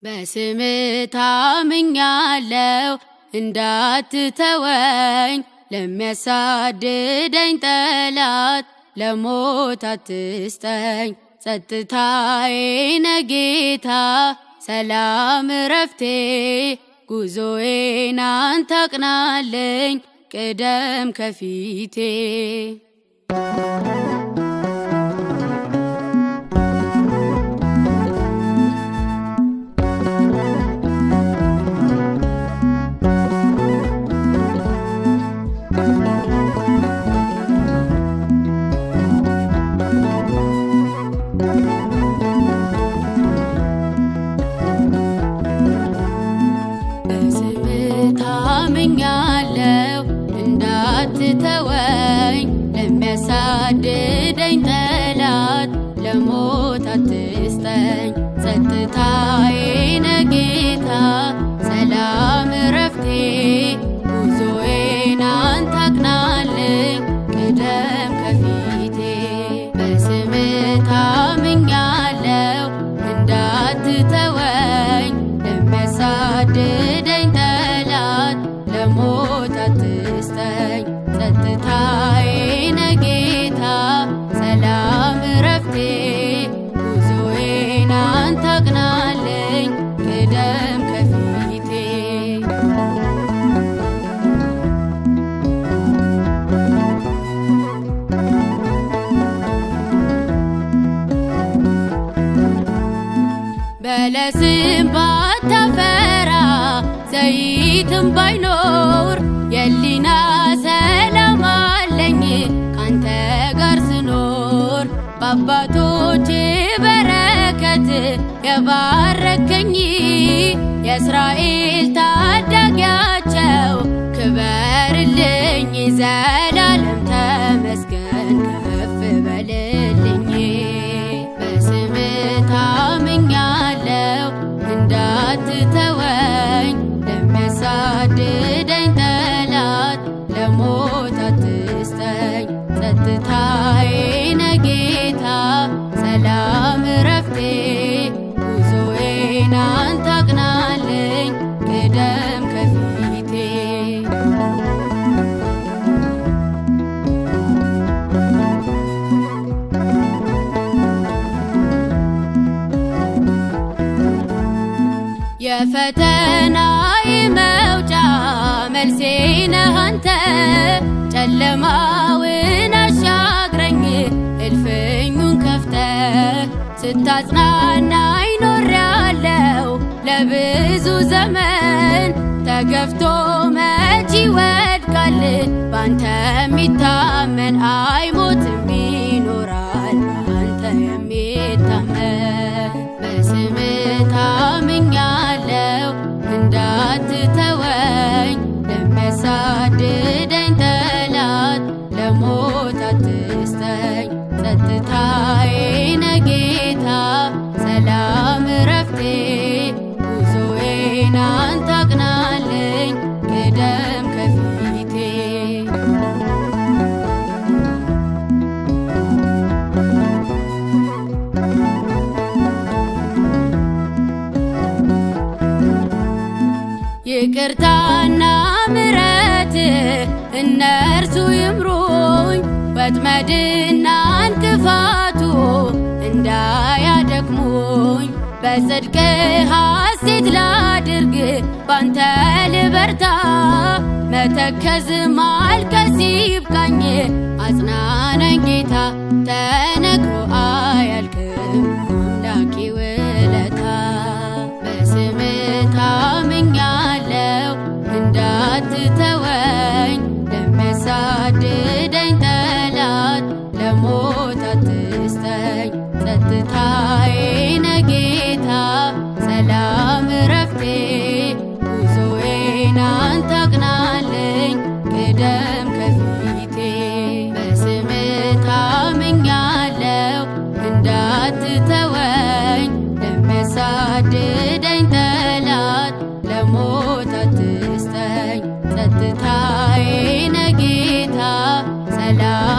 በስምህ ታምኛለሁ እንዳትተወኝ፣ ለሚያሳድደኝ ጠላት ለሞት አትስጠኝ። ጸጥታዬ ነህ ጌታ ሰላም እረፍቴ፣ ጉዞዬን አንተ አቅናልኝ ቅደም ከፊቴ። እንዳትተወኝ ለሚያሳድደኝ ጠላት ለሞት አትስጠኝ። ጸጥታዬ ነህ ጌታ ሰላም እረፍቴ፣ ጉዞዬን አንተ አቅናልኝ ቅደም ከፊቴ። በስምህ ታምኛለሁ እንዳትተወኝ ለሚያሳድደኝ ጠላት ለሞት አትስጠኝ። ጸጥታዬ ነህ ጌታ ሰላም እረፍቴ፣ ጉዞዬን አንተ አቅናልኝ ቅደም ከፊቴ። በለስም ባታፈራ ዘይትም ባይኖር የሊና ሰላም አለኝ ካንተ ጋር ስኖር። በአባቶች በረከት የባረከኝ የእስራኤል ታዳጊያቸው ክበርልኝ፣ ዘላለም ተመስገን ከፍ በልልኝ። በስምህ ታምኛለሁ እንዳትተወኝ ለሚያሳድደኝ ጠላት ለሞት አትስጠኝ። ጸጥታዬ ነህ ጌታ ሰላም እረፍቴ፣ ጉዞዬን አንተ አቅናልኝ ቅደም ከፊቴ። የፈተናዬ መውጫ መልሴ ነህ አንተ፣ ጨለማውን አሻግረኝ እልፍኙን ከፍተህ። ስታጽናናኝ ኖሬአለሁ ለብዙ ዘመን፣ ተገፍቶ መች ይወድቃል ባንተ የሚታመን። አይሞትም ይኖራል ባንተ የሚታመን። በስምህ ታምኛለሁ እንዳትተወኝ ለሚያሳድደኝ ጠላት ለሞት አትስጠኝ። ጸጥታዬ ነህ ጌታ ሰላም እረፍቴ፣ ጉዞዬን አንተ አቅናልኝ ቅደም ከፊቴ። ይቅርታና ምሕረት እነርሱ ይምሩኝ፣ ወጥመድና እንቅፋቱ እንዳያደክሙኝ። በጽድቅ ሐሴት ላድርግ ባንተ ልበርታ፣ መተከዝ ማልቀስ ይብቃኝ አጽናናኝ ጌታ። ተነግሮ አያልቅም አምላኬ ውለታ። በስምህ ታምኛለሁ እንዳትተወኝ ለሚያሳድደኝ ጠላት ለሞት አትስጠኝ። ጸጥታዬ ነህ ጌታ ሰላም እረፍቴ፣ ጉዞዬን አንተ አቅናልኝ ቅደም ከፊቴ። በስምህ ታምኛለሁ እንዳትተወኝ ለሚያሳድደኝ ጠላት ለሞት አትስጠኝ። ጸጥታዬ ነህ ጌታ ሰላም